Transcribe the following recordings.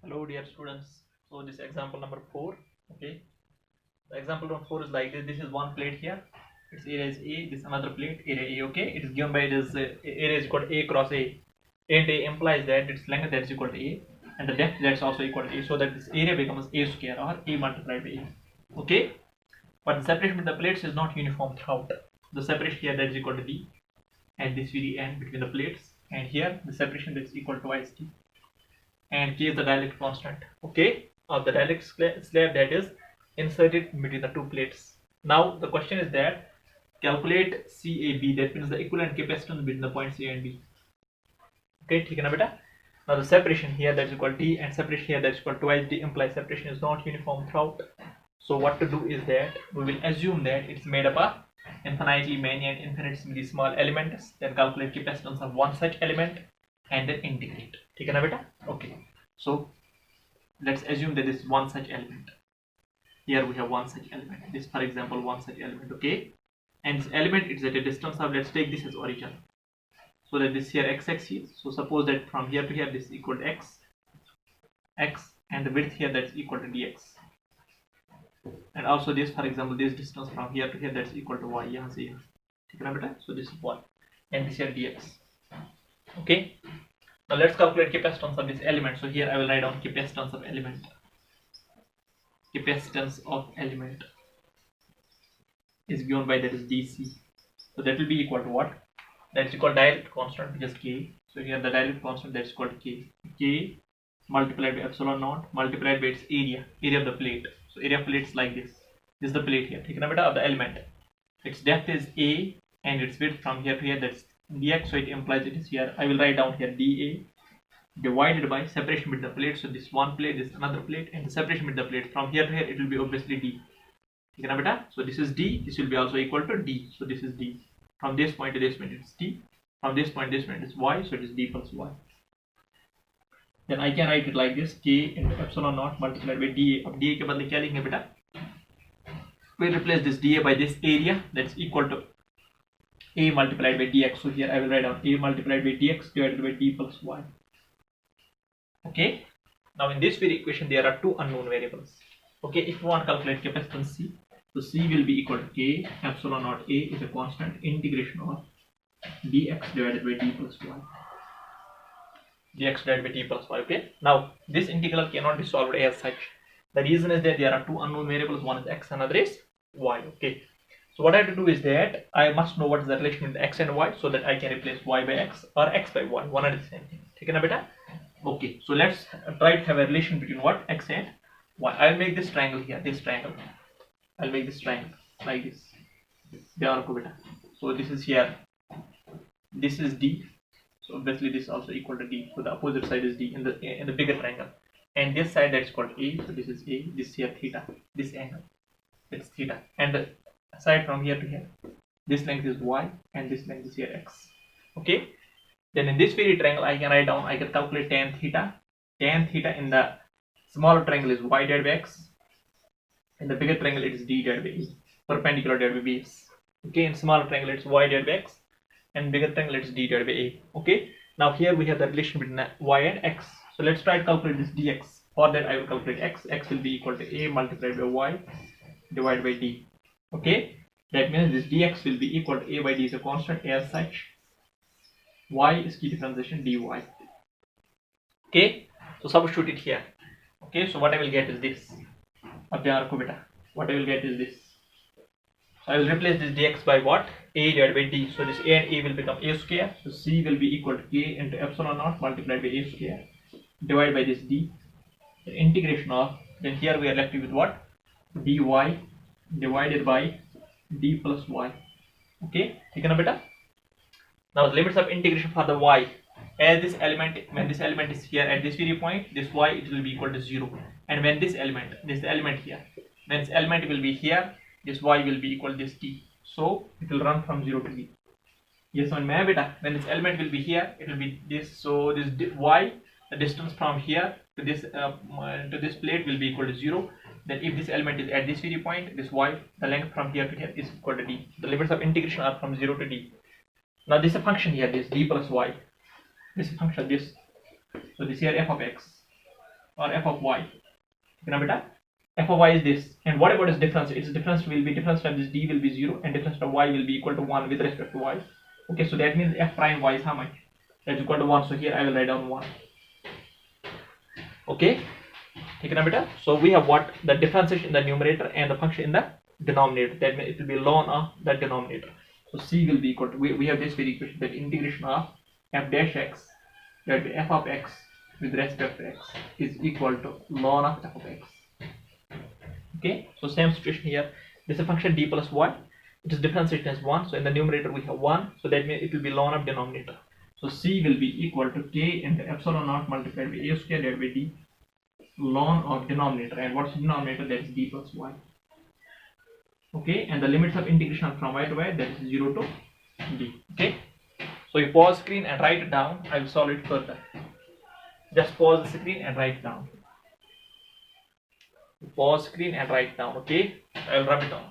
Hello dear students, so this example number 4. Okay, the example number 4 is like this. This is one plate here, its area is A, this another plate, area A. Okay, it is given by this area is equal to A cross A, and A implies that its length that is equal to A and the depth that is also equal to A, so that this area becomes A square or A multiplied by A. Okay, but the separation between the plates is not uniform throughout. The separation here that is equal to D at this very end between the plates, and here the separation that is equal to twice D, and K is the dielectric constant, okay, of the dielectric slab that is inserted between the two plates. Now the question is that calculate CAB, that means the equivalent capacitance between the points A and B. Okay, ठीक है ना बेटा? Now the separation here that is equal to D and separation here that is equal to twice D implies separation is not uniform throughout. So what to do is that we will assume that it's made up of infinitely many and infinitesimally small elements, then calculate capacitance of one such element and then integrate. ठीक है ना बेटा? Okay, so let's assume that this is one such element. Here we have one such element. This, for example, one such element. Okay, and this element is at a distance of, let's take this as origin, so that this here x axis. So suppose that from here to here this is equal to x, and the width here that's equal to dx, and also this, for example, this distance from here to here that's equal to y. यहाँ से यहाँ, ठीक है ना बेटा? So this is y, and this here dx. Okay. Now let's calculate capacitance of this element. So here I will write down capacitance of element. Capacitance of element is given by, that is dc. So that will be equal to what? That is equal to dielectric constant, which is k. So here the dielectric constant that is equal to k multiplied by epsilon naught multiplied by its area of the plate. So area of plate is like this. This is the plate here, ठीक है ना बेटा, of the element. Its depth is a and its width from here to here that's dx, so it implies it is here. I will write down here dA divided by separation between the plates. So this one plate, this another plate, and the separation between the plates from here to here, it will be obviously d. ठीक है ना बेटा? So this is d, this will be also equal to d. So this is d. From this point to this point it's d. From this point to this point it's y, so it is d plus y. Then I can write it like this: k into epsilon naught multiplied by dA. अब dA के बदले क्या लिखेंगे बेटा? We replace this dA by this area that's equal to a multiplied by dx. So here I will write down a multiplied by dx divided by d plus y. Okay, now in this very equation there are two unknown variables. Okay, if you want to calculate capacitance C, so C will be equal to k epsilon naught a is a constant integration of dx divided by d plus y. Dx divided by d plus y. Okay, now this integral cannot be solved as such. The reason is that there are two unknown variables, one is x, another is y. Okay, so what I have to do is that I must know what is the relation between x and y, so that I can replace y by x or x by y, one and the same thing. ठीक है ना बेटा? Okay, so let's try to have a relation between what? X and y. I'll make this triangle here, this triangle. I'll make this triangle like this. ध्यान रखो बेटा. So this is here. This is d. So obviously this is also equal to d. So the opposite side is d in the bigger triangle. And this side that's called a. So this is a. This here theta. This angle. It's theta. And the side from here to here, this length is y, and this length is here x. Okay. Then in this very triangle, I can write down, I can calculate tan theta. Tan theta in the smaller triangle is y divided by x. In the bigger triangle, it is d divided by e, perpendicular divided by base. Okay, in smaller triangle, it's y divided by x, and bigger triangle, it's d divided by a. Okay, now here we have the relation between y and x. So let's try to calculate this dx. For that, I will calculate x. X will be equal to a multiplied by y divided by d. Okay, that means this dx will be equal to a by d is a constant as such. Y is key differentiation dy. Okay, so substitute it here. Okay, so what I will get is this. What I will get is this. So I will replace this dx by what? A divided by d. So this a and a will become a square. So c will be equal to k into epsilon naught multiplied by a square divided by this d. The integration of, then here we are left with what? dy divided by d plus y. Okay, ठीक है ना बेटा? Now the limits of integration for the y, as this element, when this element is here at this very point, this y it will be equal to 0, and when this element here, when this element will be here, this y will be equal to this t, so it will run from 0 to d. Yes, on my beta, when this element will be here, it will be this, so this y, the distance from here to this plate will be equal to 0. Then if this element is at this very point, this y, the length from here to here is equal to d. The limits of integration are from 0 to d. Now this is a function here, this d plus y. This is a function, this. So this here f of x. or f of y. Beta, f of y is this, and what about its difference? Its difference will be difference times d will be 0, and difference of y will be equal to 1 with respect to y. Okay, so that means f prime y is how much? That's equal to 1. So here I will write down 1. Okay, beta. So we have what? The differentiation in the numerator and the function in the denominator. That means it will be ln of the denominator. So c will be equal to, we have this very equation, that integration of f dash x, that be f of x with respect to x is equal to ln of f of x. Okay, so same situation here. This is a function d plus y. It is differentiated as 1. So in the numerator we have 1. So that means it will be ln of denominator. So c will be equal to k into epsilon naught multiplied by a square divided by d ln of denominator. And what's the denominator? That is d plus y. Okay, and the limits of integration from y to y, that is 0 to d. Okay, so you pause screen and write it down. I will solve it further. Just pause the screen and write it down. Pause screen and write it down. Okay, I will rub it down.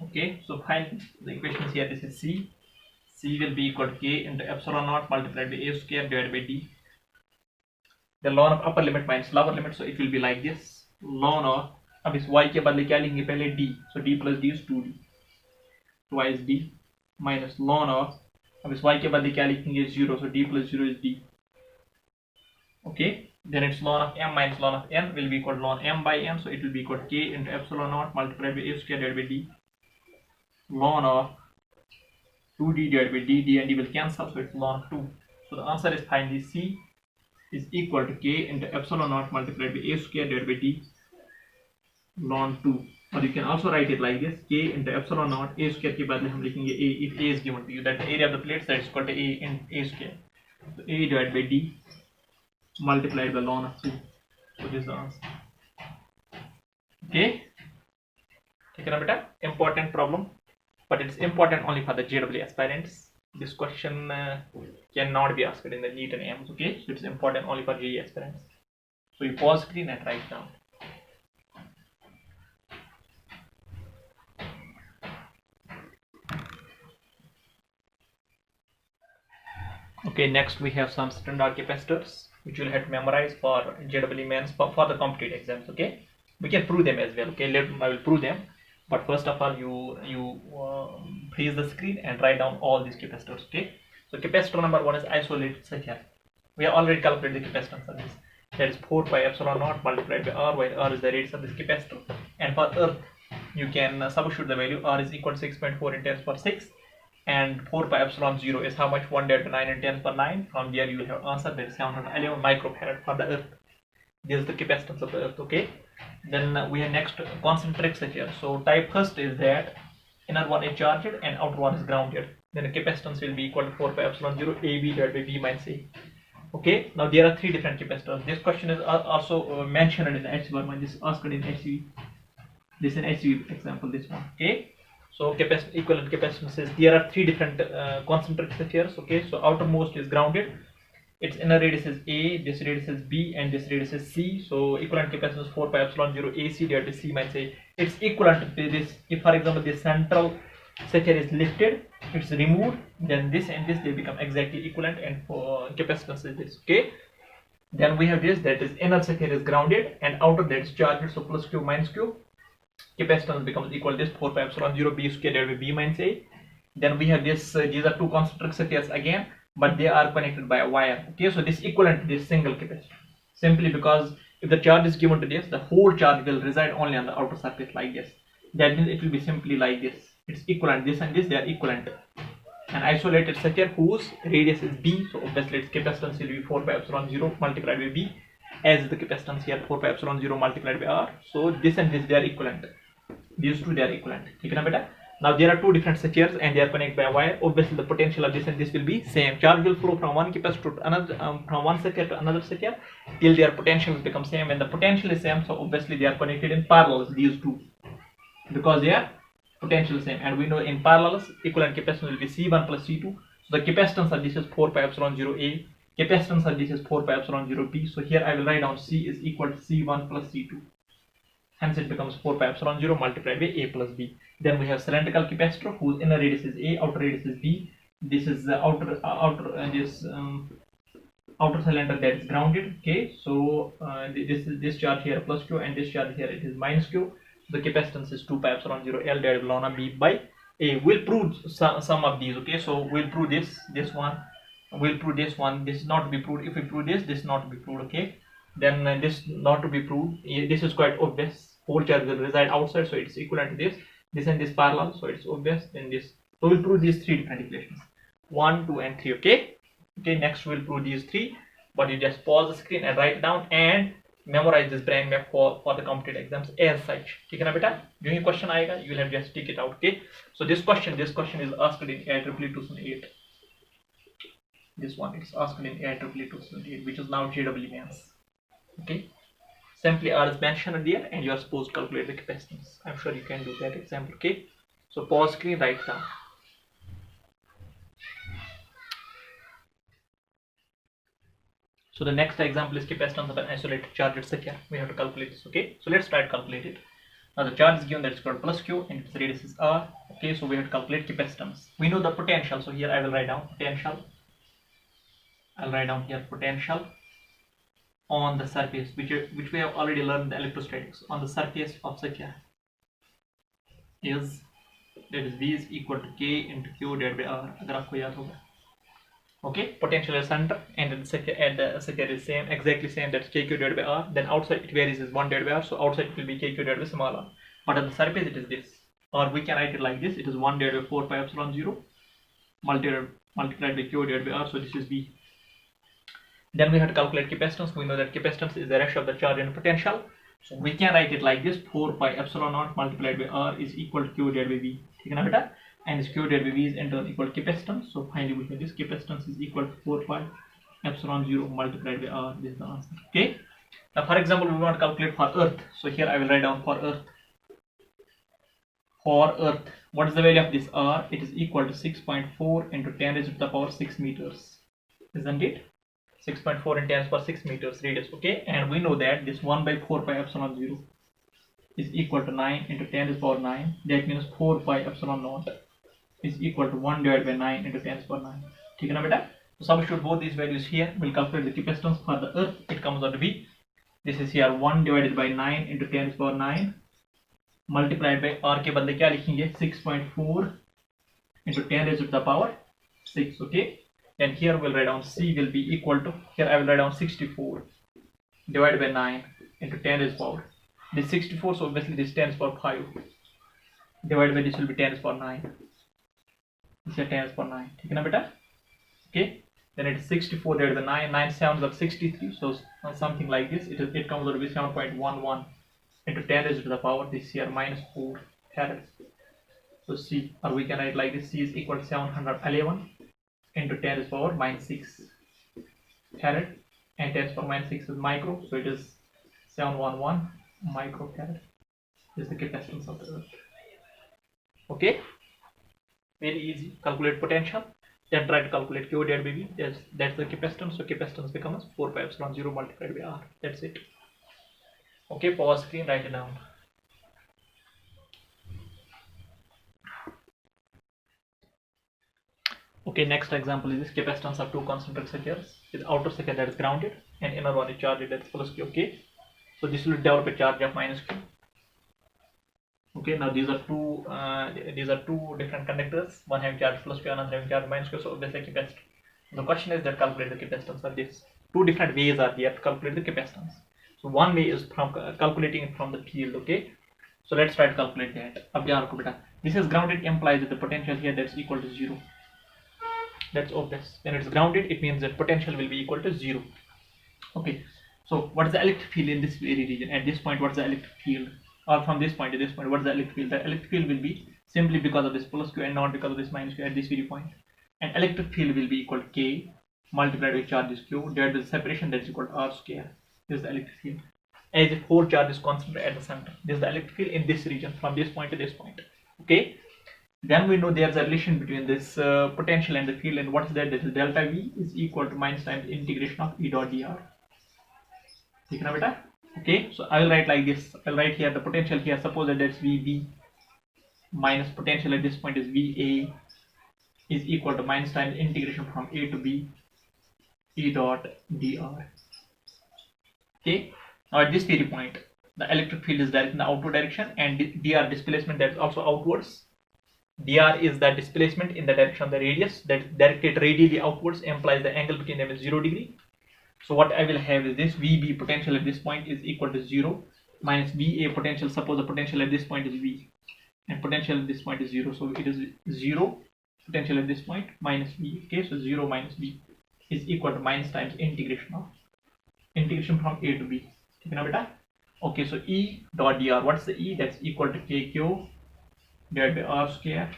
Okay, so find the equations here. This is c. C will be equal to k into epsilon naught multiplied by a square divided by d. The ln of upper limit minus lower limit, so it will be like this. Ln of, अब इस y के बदले क्या लिखेंगे पहले d, so d plus d is 2d, twice d minus ln of, अब इस y के बदले क्या लिखेंगे 0, so d plus 0 is d. Okay, then it's ln of m minus ln of n will be equal to ln m by n, so it will be equal to k into epsilon naught multiplied by a square divided by d ln of 2d divided by d and d will cancel, so it's ln of 2. So the answer is finally c is equal to k into epsilon naught multiplied by a square divided by d ln 2. Or you can also write it like this, k into epsilon naught, a square के बदले हम लिखेंगे a, if a is given to you, that the area of the plates, that is equal to a in a square. So a divided by d multiplied by ln of 2. So this is the answer. Okay, beta, important problem, but it's important only for the JEE aspirants. This question cannot be asked in the NEET and AIMS. Okay, so it's important only for JEE aspirants. So you pause screen and write down. Okay, next we have some standard capacitors which you'll have to memorize for JEE mains for the competitive exams. Okay, we can prove them as well. Okay, I will prove them, but first of all you freeze the screen and write down all these capacitors. Okay, so capacitor number 1 is isolated circuit. We have already calculated the capacitance of this. That is 4 pi epsilon naught multiplied by r, where r is the radius of this capacitor. And for earth, you can substitute the value. R is equal to 6.4 in 10 power 6, and 4 pi epsilon 0 is how much? 1 divided to 9 in 10 power 9. From there you will have answer, that is 711 microfarad for the earth. This is the capacitance of the earth. Okay, then we have next concentric circuit. So type first is that inner one is charged and outer one is grounded. Then the capacitance will be equal to 4 pi epsilon 0 AB divided by B minus A. Okay, now there are 3 different capacitors. This question is also mentioned in the HCV. This is asked in HCV. This is an HCV example, this one. Okay, so equivalent capacitances, there are 3 different concentric spheres. Okay, so outermost is grounded, its inner radius is A, this radius is B, and this radius is C. So equivalent capacitance 4 pi epsilon 0 AC divided by C minus A. It's equivalent to this. If for example this central sphere is lifted, it's removed, then this and this, they become exactly equivalent, and for capacitance is this. Okay, then we have this, that is inner sphere is grounded and outer that is charged, so plus q minus q. Capacitance becomes equal to this 4 pi epsilon 0 B square divided by B minus A. Then we have this, these are 2 concentric spheres again, but they are connected by a wire. Okay, so this equivalent to this single capacitor, simply because if the charge is given to this, the whole charge will reside only on the outer surface like this. That means it will be simply like this. It's equivalent, this and this, they are equivalent. An isolated sphere whose radius is B, so obviously its capacitance will be 4 pi epsilon 0 multiplied by B, as the capacitance here 4 pi epsilon 0 multiplied by R. So this and this, they are equivalent. These two, they are equivalent. Okay, now there are 2 different spheres and they are connected by a wire. Obviously the potential of this and this will be same. Charge will flow from one capacitor to another, from one sphere to another sphere, till their potential will become same. When the potential is same, so obviously they are connected in parallels, these two, because they are potential same. And we know in parallels equivalent capacitance will be C1 plus C2. So the capacitance of this is 4 pi epsilon 0 A, capacitance of this is 4 pi epsilon 0 B. So here I will write down C is equal to C1 plus C2. hence it becomes 4 pi epsilon 0 multiplied by a plus b. Then we have cylindrical capacitor whose inner radius is a, outer radius is b. This is the outer cylinder that is grounded. Okay, so this charge here plus q, and this charge here it is minus q. The capacitance is 2 pi epsilon 0 L divided by lambda b by a. We'll prove some of these. Okay, so we'll prove this one, we'll prove this one. This is not to be proved. If we prove this is not to be proved. Okay, then this not to be proved. This is quite obvious. Whole charge will reside outside, so it's equivalent to this and this parallel, so it's obvious. Then this, so we'll prove these three different equations, 1, 2 and 3. Okay, next we'll prove these three, but you just pause the screen and write it down and memorize this brain map for the competitive exams as such. ठीक है ना बेटा? जो ये question आएगा, you will have just take it out. Okay, so this question is asked in IEEE 2008. This one is asked in IEEE 2008, which is now JEE Mains. Okay, simply R is mentioned there, and you are supposed to calculate the capacitance. I'm sure you can do that example. Okay, so pause screen, write down. So the next example is capacitance of an isolated charge, etc. We have to calculate this. Okay, so let's try to calculate it. Now the charge is given that it's called plus q and its radius is r. Okay, so we have to calculate capacitance. We know the potential, so here I will write down potential. I'll write down here potential on the surface, which we have already learned in the electrostatics. On the surface of such a is, that is V is equal to K into Q divided by R. अगर आपको याद होगा. Okay, potential is center, and the second is same, exactly same, that's kq divided by r. Then outside it varies is 1 divided by r, so outside it will be kq divided by small r. But at the surface it is this, or we can write it like this: it is 1 divided by 4 pi epsilon 0 multiplied by q divided by r. So this is v. Then we have to calculate capacitance. We know that capacitance is the ratio of the charge and potential, so we can write it like this: 4 pi epsilon naught multiplied by r is equal to q divided by v. ठीक है ना बेटा? And this q divided by v is in turn equal to capacitance. So finally we have this capacitance is equal to 4 pi epsilon 0 multiplied by r. This is the answer. Okay, now for example we want to calculate for earth, so here I will write down for earth. For earth, what is the value of this r? It is equal to 6.4 into 10 raised to the power 6 meters, isn't it? 6.4 into 10 raised to the power 6 meters radius. Okay, and we know that this 1 by 4 pi epsilon 0 is equal to 9 into 10 raised to the power 9. That means 4 pi epsilon naught is equal to 1 divided by 9 into 10 to the power 9. ठीक है ना बेटा? So substitute both these values here. We'll calculate the capacitance for the earth. It comes out to be, this is here 1 divided by 9 into 10 to the power 9 multiplied by r के बदले क्या लिखेंगे? 6.4 into 10 raised to the power 6. Okay, and here we'll write down c will be equal to, here I will write down 64 divided by 9 into 10 raised to the power, this 64, so obviously this 10 to the power 5 divided by this will be 10 to the power 9. This is 10 to the power 9. ठीक है ना बेटा? Okay, then it is 64 divided by 9. 9 7s are 63, so something like this. It comes out to be 7.11 into 10 raised to the power this here minus 4 farad. So c, or we can write like this: c is equal to 711 into 10 raised to the power minus 6 farad, and 10 to the power minus 6 is micro, so it is 711 microfarad. This is the capacitance of the earth. Okay, very easy. Calculate potential, then try to calculate q divided by v. That's the capacitance. So capacitance becomes 4 pi epsilon 0 multiplied by r. That's it. Okay, pause screen, write it down. Okay, next example is this: capacitance of two concentric circuits. The outer circuit that is grounded and inner one is charged, that is plus q. Okay, so this will develop a charge of minus q. Okay, now these are two different conductors, one having charge plus q, another having charge minus q, so obviously capacitor. The question is that calculate the capacitance of this. Two different ways are there to calculate the capacitance. So one way is from calculating it from the field. Okay, so let's try to calculate that. अब ध्यान रखो बेटा, this is grounded implies that the potential here that's equal to 0. That's obvious. When it's grounded, it means that potential will be equal to 0. Okay, so what is the electric field in this very region? At this point, what is the electric field? Or from this point to this point, what is the electric field? The electric field will be simply because of this plus q and not because of this minus q at this very point. And electric field will be equal to k multiplied by charge is q divided by the separation, that is equal to r square. This is the electric field. As if 4 charges concentrated at the center. This is the electric field in this region from this point to this point. Okay. Then we know there is a relation between this potential and the field, and what is that? That is delta v is equal to minus times integration of E dot dr. ठीक है ना बेटा? Okay, so I will write like this. I will write here the potential here. Suppose that that's VB minus potential at this point is VA is equal to minus times integration from A to B E dot dr. Okay, now at this very point the electric field is directed in the outward direction, and dr displacement, that is also outwards. Dr is the displacement in the direction of the radius that is directed radially outwards, implies the angle between them is 0 degree. So what I will have is this VB potential at this point is equal to 0 minus VA potential. Suppose the potential at this point is V and potential at this point is 0, so it is 0 potential at this point minus V. Okay, so 0 minus V is equal to minus times integration from A to B. Okay, so E dot dr, what's the E? That's equal to KQ divided by R square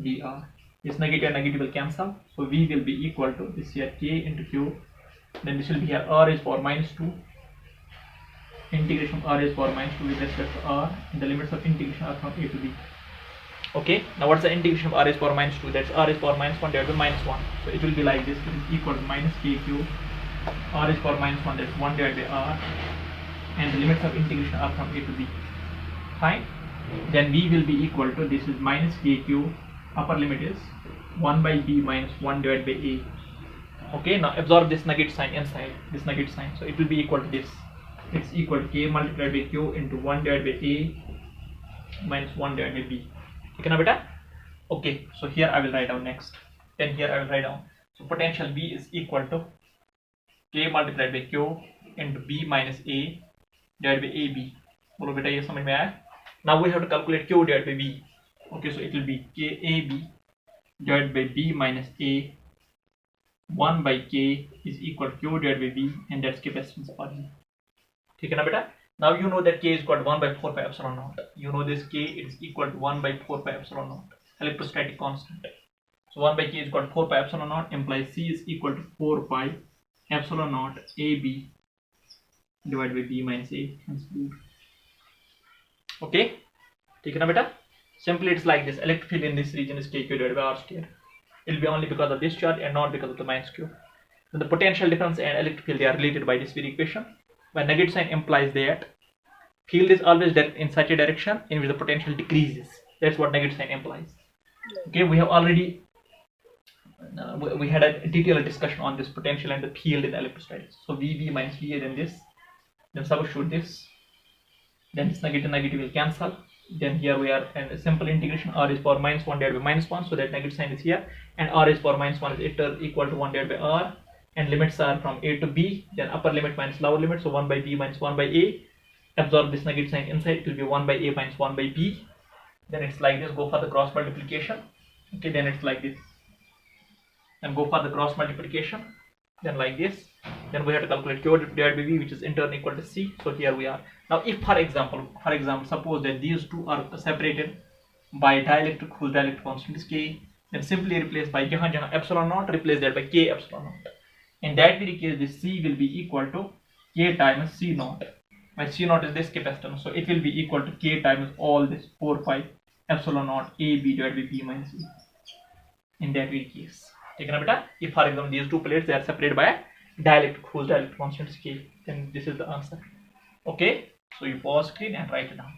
dr. This negative and negative will cancel, so V will be equal to this here K into Q, then this will be here R is power minus 2, integration of R is power minus 2 with respect to R, and the limits of integration are from A to B. Okay, now what's the integration of R is power minus 2? That's R is power minus 1 divided by minus 1, so it will be like this. It is equal to minus KQ R is power minus 1, that's 1 divided by R, and the limits of integration are from A to B. Fine. Then V will be equal to, this is minus KQ, upper limit is 1 by B minus 1 divided by A. Okay, now absorb this negative sign inside, this negative sign, so it will be equal to this. It's equal to K multiplied by Q into 1 divided by A minus 1 divided by B. Okay, now beta? Okay, so here I will write down next. Then here I will write down. So potential V is equal to K multiplied by Q into B minus A divided by AB. बोलो बेटा ये समझ में आया? Now we have to calculate Q divided by V. Okay, so it will be KAB divided by B minus A 1 by K is equal to Q divided by V, and that's capacitance for V. ठीक है ना बेटा? Now you know that K is equal to 1 by 4 pi epsilon naught. You know this K is equal to 1 by 4 pi epsilon naught, electrostatic constant. So 1 by K is equal to 4 pi epsilon naught, implies C is equal to 4 pi epsilon naught AB divided by B minus A. Okay, ठीक है ना बेटा? Simply it's like this. Electric field in this region is KQ divided by R square. It will be only because of this charge and not because of the minus Q. So the potential difference and electric field, they are related by this very equation. When negative sign implies that field is always in such a direction in which the potential decreases. That's what negative sign implies. Okay, we have already we had a detailed discussion on this potential and the field in electrostatics. So VB minus VA, then this, then substitute this, then this negative will cancel. Then here we are, and a simple integration, R is power minus 1 divided by minus 1, so that negative sign is here, and R is power minus 1 is equal to 1 divided by R, and limits are from A to B, then upper limit minus lower limit, so 1 by B minus 1 by A. Absorb this negative sign inside, it will be 1 by A minus 1 by B. Then it's like this, go for the cross multiplication. Okay, then it's like this, and go for the cross multiplication, then like this. Then we have to calculate Q divided by V, which is in turn equal to C. So here we are. Now if for example suppose that these two are separated by dielectric whose dielectric constant is K, then simply replace by jahan epsilon naught, replace that by K epsilon naught. In that very case, this C will be equal to K times C naught. My C naught is this capacitance, so it will be equal to K times all this 4 pi epsilon naught AB divided by B minus E. In that very case, if for example these two plates, they are separated by a dielectric whose dielectric constant is K, then this is the answer. Okay, so you pause screen and write it down.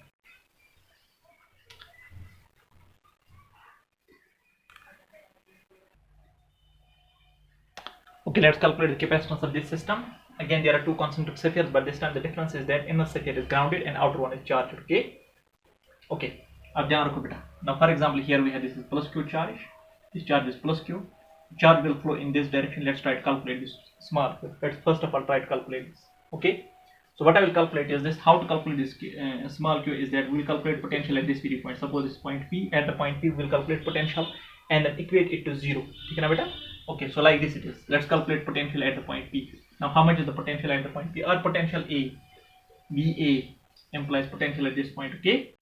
Okay, let's calculate the capacitance of this system. Again, there are two concentric spheres, but this time the difference is that inner sphere is grounded and outer one is charged. Okay, now for example here we have this is plus Q charge, this charge is plus Q, charge will flow in this direction. Let's try to calculate this small Q. Let's first of all try to calculate this. Okay, so what I will calculate is this. How to calculate this small Q is that we will calculate potential at this very point. Suppose this point P, at the point P we will calculate potential and then equate it to 0. Okay, so like this it is. Let's calculate potential at the point P. Now how much is the potential at the point P? Our potential A, VA implies potential at this point. Okay,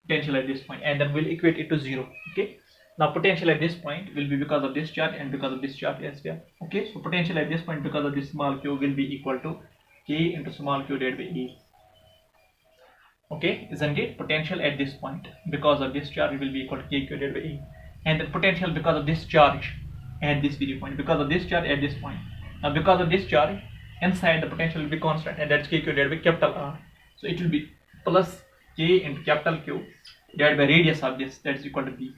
potential at this point, and then we'll equate it to 0. Okay, now potential at this point will be because of this charge and because of this charge as well. Okay, so potential at this point because of this small Q will be equal to K into small Q divided by A. Okay, isn't it? Potential at this point because of this charge will be equal to KQ divided by A, and the potential because of this charge at this very point, because of this charge at this point. Now because of this charge inside the potential will be constant, and that's kq divided by capital R. So it will be plus k into capital Q divided by radius of this, that is equal to B.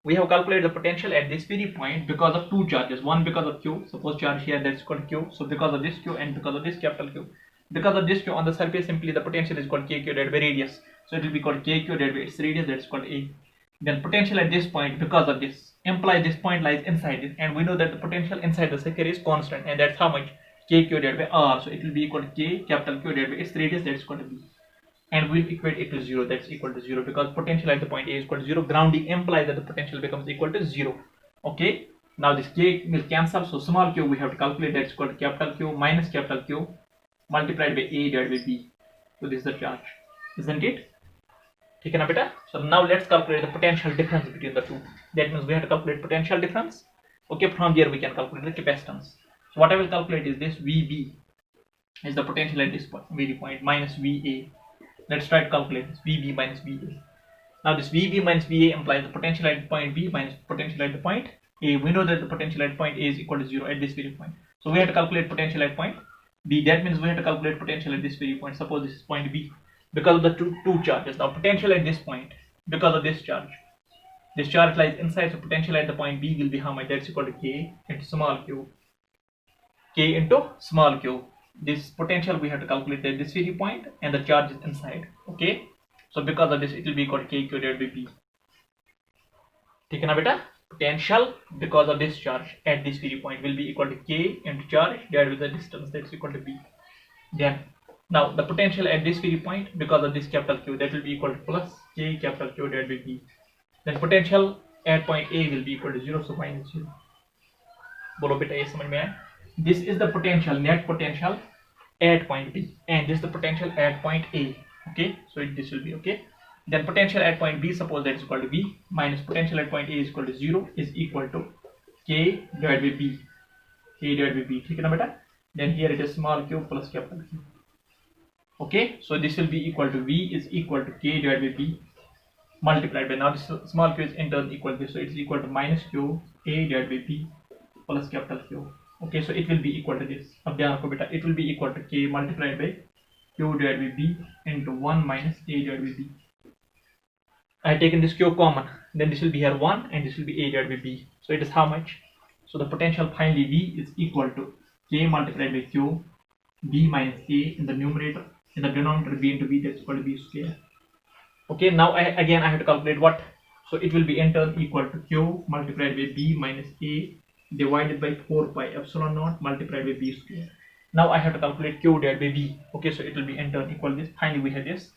We have calculated the potential at this very point because of two charges. One because of Q, suppose charge here, that's equal to Q. So because of this Q and because of this capital Q. Because of this Q on the surface, simply the potential is called kq divided by radius. So it will be called kq divided by its radius, that's called A. Then potential at this point because of this implies this point lies inside it, and we know that the potential inside the sphere is constant, and that's how much kq divided by R. So it will be equal to k capital Q divided by its radius, that's equal to B. And we'll equate it to 0, that's equal to 0, because potential at the point A is equal to 0. Grounding implies that the potential becomes equal to 0. Okay, now this k will cancel, so small q we have to calculate, that's equal to capital Q minus capital Q multiplied by A divided by B. So this is the charge, isn't it? So now let's calculate the potential difference between the two. That means we have to calculate potential difference. Okay, from here we can calculate the capacitance. So what I will calculate is this VB is the potential at this point minus VA. Let's try to calculate this VB minus VA. Now this VB minus VA implies the potential at point B minus potential at the point A. We know that the potential at point A is equal to 0 at this very point. So we have to calculate potential at point B. That means we have to calculate potential at this very point. Suppose this is point B because of the two charges. Now potential at this point because of this charge lies inside, so potential at the point B will be how much? That's equal to K into small q. K into small q. This potential we have to calculate at this very point, and the charge is inside. Okay, so because of this it will be equal to kq divided by B. Potential because of this charge at this very point will be equal to K into charge divided with the distance, that's equal to B. Then now the potential at this very point because of this capital Q, that will be equal to plus K capital Q divided by B. Then potential at point A will be equal to 0, so minus 0. Bolo beta ye samajh mein aaya? This is the potential, net potential at point B, and this is the potential at point A. Okay, so this will be okay. Then potential at point B, suppose that is equal to B, minus potential at point A is equal to 0, is equal to K divided by B. K divided by B. ठीक है ना बेटा? Then here it is small q plus capital Q. Okay, so this will be equal to V is equal to K divided by B multiplied by, now this small q is in turn equal to, so it is equal to minus Q A divided by B plus capital Q. Okay, so it will be equal to this. अब ध्यान रखो बेटा, it will be equal to K multiplied by Q divided by B into 1 minus A divided by B. I have taken this Q common, then this will be here 1 and this will be A divided by B. So it is how much? So the potential finally V is equal to K multiplied by Q, B minus A in the numerator, in the denominator B into B, that's equal to B square. Okay, now I have to calculate what? So it will be in turn equal to Q multiplied by B minus A divided by 4 pi epsilon naught multiplied by B square. Now I have to calculate Q divided by B. Okay, so it will be in turn equal to this. Finally we have this,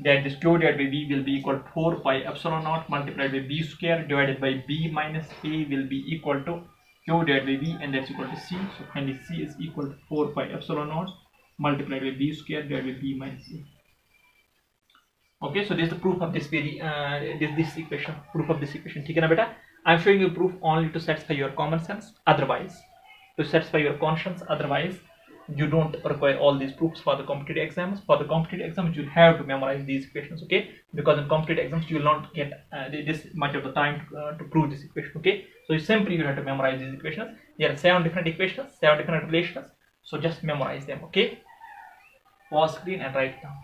that this Q divided by B will be equal to 4 pi epsilon naught multiplied by B square divided by B minus A will be equal to Q divided by B, and that's equal to C. So finally C is equal to 4 pi epsilon naught multiplied by B square divided by B minus A. Okay, so this is the proof of this very this equation, proof of this equation. ठीक है ना बेटा? I'm showing you proof only to satisfy your common sense, otherwise to satisfy your conscience, otherwise you don't require all these proofs for the competitive exams. For the competitive exams you have to memorize these equations, okay? Because in competitive exams you will not get this much of the time to prove this equation, okay? So you have to memorize these equations. There are 7 different equations, 7 different relations, so just memorize them, okay? Pause screen and write down.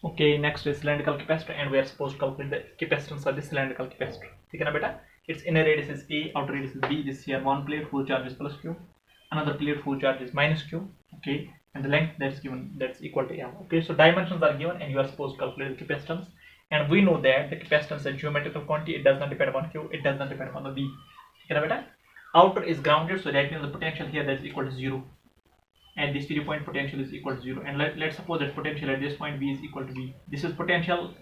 Okay, next is cylindrical capacitor, and we are supposed to calculate the capacitance of this cylindrical capacitor. ठीक है ना बेटा? Its inner radius is A, outer radius is B. This here one plate whose charge is plus Q, another plate whose charge is minus Q. Okay, and the length that's given, that's equal to M. Okay, so dimensions are given, and you are supposed to calculate the capacitance. And we know that the capacitance is a geometrical quantity. It does not depend upon Q. It does not depend upon the B. ठीक है ना बेटा? Outer is grounded, so that means the potential here that's equal to 0. And this 3 point potential is equal to 0, and let's suppose that potential at this point B is equal to B. This is potential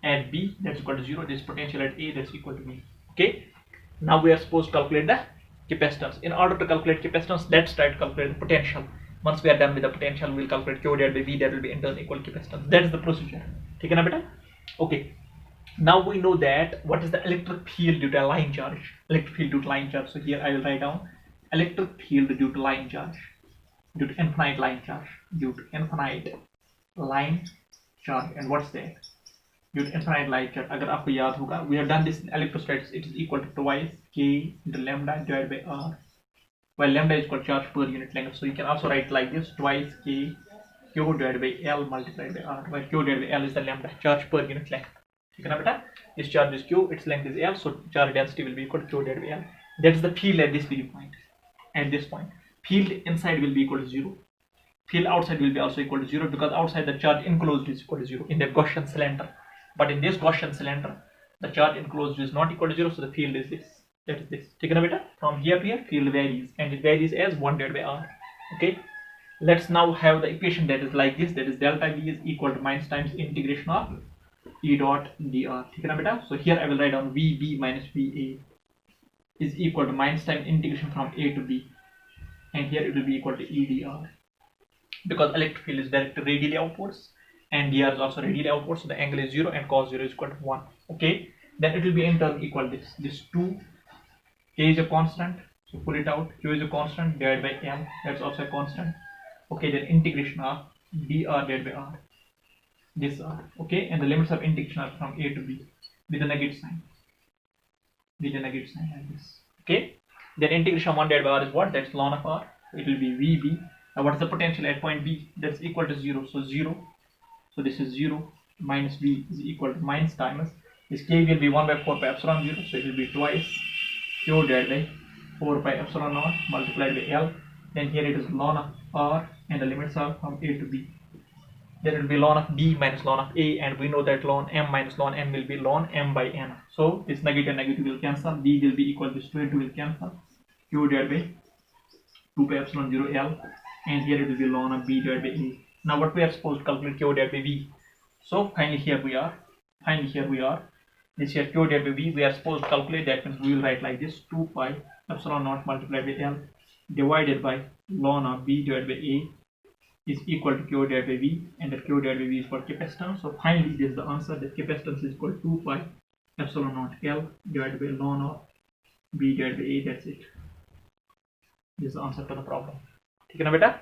at B, that's equal to 0. This potential at A, that's equal to B. Okay, now we are supposed to calculate the capacitance. In order to calculate capacitance, let's try to calculate the potential. Once we are done with the potential, we'll calculate Q divided by B, that will be in turn equal capacitance. That is the procedure. ठीक है ना बेटा? Okay, now we know that what is the electric field due to a line charge. Electric field due to line charge, so here I will write down electric field due to line charge, due to infinite line charge, due to infinite line charge. And what's that? Unit infinite line charge अगर आपको याद होगा we have done this in electrostatics it is equal to twice k into lambda divided by r while lambda is called charge per unit length, so you can also write like this twice k q divided by l multiplied by r, where q divided by l is the lambda charge per unit length. ठीक है ना बेटा, this charge is q, its length is l, so charge density will be equal to q divided by l. That is the field at this point. At this point, field inside will be equal to 0, field outside will be also equal to 0, because outside the charge enclosed is equal to 0 in the Gaussian cylinder. But in this Gaussian cylinder, the charge enclosed is not equal to 0, so the field is this. That is this. ठीक है ना बेटा? From here to here, field varies, and it varies as 1 divided by r. Okay. Let's now have the equation that is like this. That is delta V is equal to minus times integration of E dot dr. ठीक है ना बेटा? So here I will write down VB minus VA is equal to minus times integration from A to B, and here it will be equal to E dr. Because electric field is directed radially outwards and dr is also radially outwards, so the angle is 0 and cos 0 is equal to 1. Okay, then it will be in turn equal to this 2, k is a constant, so pull it out, q is a constant divided by m, that's also a constant. Okay, then integration of dr divided by r, this r. Okay, and the limits of integration are from a to b with a negative sign, like this. Okay, then integration of 1 divided by r is what? That's ln of r, it will be vb. Now what is the potential at point b? That's equal to 0, so 0, so this is 0 minus v is equal to minus times this k will be 1 by 4 pi epsilon 0, so it will be twice q divided by 4 pi epsilon naught multiplied by l. Then here it is ln of r, and the limits are from a to b. Then it will be ln of b minus ln of a, and we know that ln m minus ln m will be ln m by n. So this negative will cancel, b will be equal to this 2 into will cancel, q divided by 2 pi epsilon 0 l, and here it will be ln of b divided by a. Now what we are supposed to calculate? Q divided by v. So finally here we are, this here q divided by v we are supposed to calculate. That means we will write like this 2 pi epsilon naught multiplied by l divided by ln of b divided by a is equal to q divided by v, and that q divided by v is for capacitance. So finally this is the answer, that capacitance is equal to 2 pi epsilon naught l divided by ln of b divided by a. That's it. This is the answer to the problem. ठीक है ना बेटा?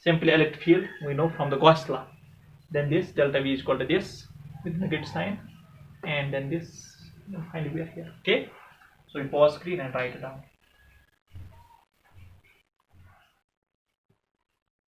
Simply electric field we know from the Gauss law. Then this delta V is equal to this with negative sign, and then this, and finally we are here. Okay, so we pause screen and write it down.